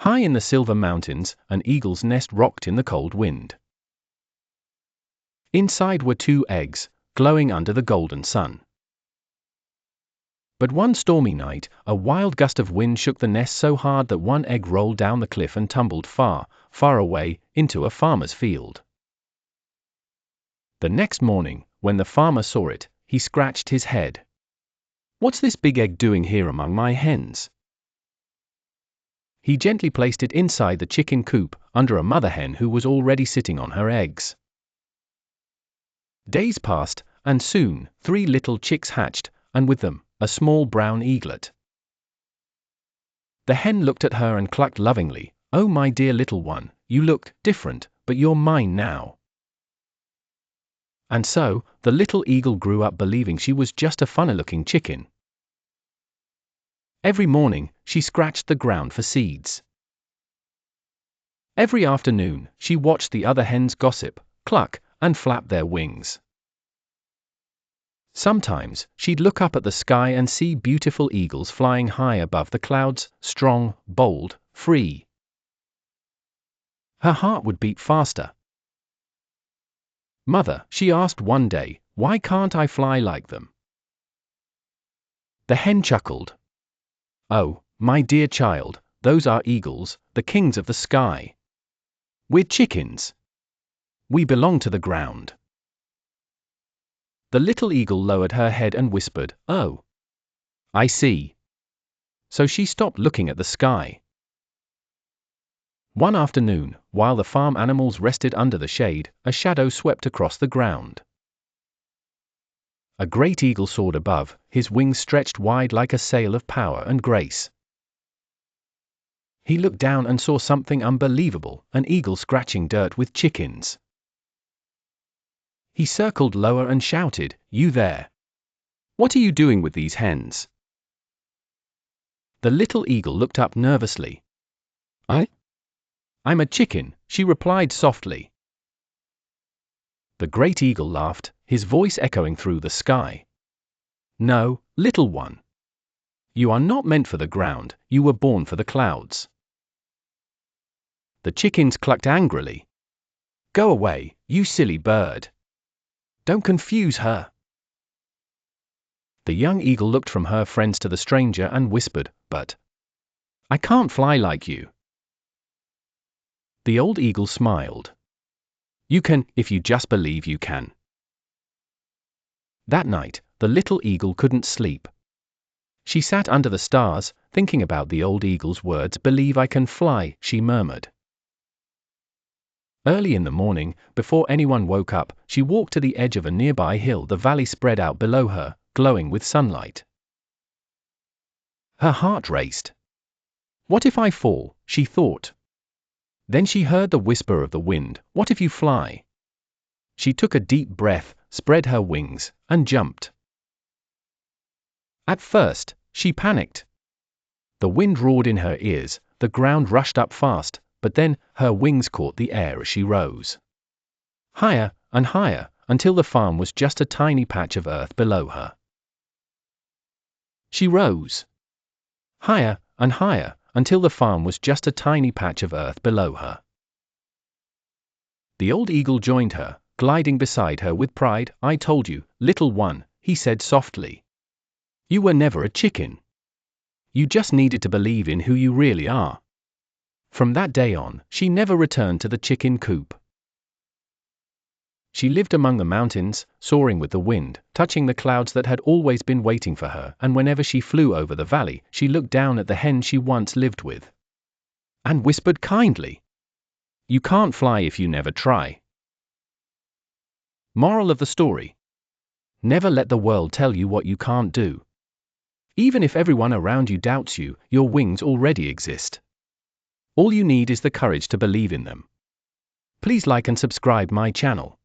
High in the silver mountains, an eagle's nest rocked in the cold wind. Inside were 2 eggs, glowing under the golden sun. But one stormy night, a wild gust of wind shook the nest so hard that one egg rolled down the cliff and tumbled far, far away, into a farmer's field. The next morning, when the farmer saw it, he scratched his head. "What's this big egg doing here among my hens?" He gently placed it inside the chicken coop, under a mother hen who was already sitting on her eggs. Days passed, and soon 3 little chicks hatched, and with them, a small brown eaglet. The hen looked at her and clucked lovingly, "Oh, my dear little one, you look different, but you're mine now." And so, the little eagle grew up believing she was just a funny-looking chicken. Every morning, she scratched the ground for seeds. Every afternoon, she watched the other hens gossip, cluck, and flap their wings. Sometimes, she'd look up at the sky and see beautiful eagles flying high above the clouds, strong, bold, free. Her heart would beat faster. "Mother," she asked one day, "why can't I fly like them?" The hen chuckled. "Oh, my dear child, those are eagles, the kings of the sky. We're chickens. We belong to the ground." The little eagle lowered her head and whispered, "Oh, I see." So she stopped looking at the sky. One afternoon, while the farm animals rested under the shade, a shadow swept across the ground. A great eagle soared above, his wings stretched wide like a sail of power and grace. He looked down and saw something unbelievable, an eagle scratching dirt with chickens. He circled lower and shouted, "You there! What are you doing with these hens?" The little eagle looked up nervously. "I'm a chicken," she replied softly. The great eagle laughed, his voice echoing through the sky. "No, little one. You are not meant for the ground, you were born for the clouds." The chickens clucked angrily. "Go away, you silly bird. Don't confuse her." The young eagle looked from her friends to the stranger and whispered, "But I can't fly like you." The old eagle smiled. "You can, if you just believe you can." That night, the little eagle couldn't sleep. She sat under the stars, thinking about the old eagle's words. "Believe I can fly," she murmured. Early in the morning, before anyone woke up, she walked to the edge of a nearby hill. The valley spread out below her, glowing with sunlight. Her heart raced. "What if I fall?" she thought. Then she heard the whisper of the wind, "What if you fly?" She took a deep breath, spread her wings, and jumped. At first, she panicked. The wind roared in her ears, the ground rushed up fast, but then, her wings caught the air as she rose. Higher and higher, until the farm was just a tiny patch of earth below her. She rose. Higher and higher, until the farm was just a tiny patch of earth below her. The old eagle joined her, gliding beside her with pride. "I told you, little one," he said softly. "You were never a chicken. You just needed to believe in who you really are." From that day on, she never returned to the chicken coop. She lived among the mountains, soaring with the wind, touching the clouds that had always been waiting for her, and whenever she flew over the valley, she looked down at the hen she once lived with. And whispered kindly, "You can't fly if you never try." Moral of the story: never let the world tell you what you can't do. Even if everyone around you doubts you, your wings already exist. All you need is the courage to believe in them. Please like and subscribe my channel.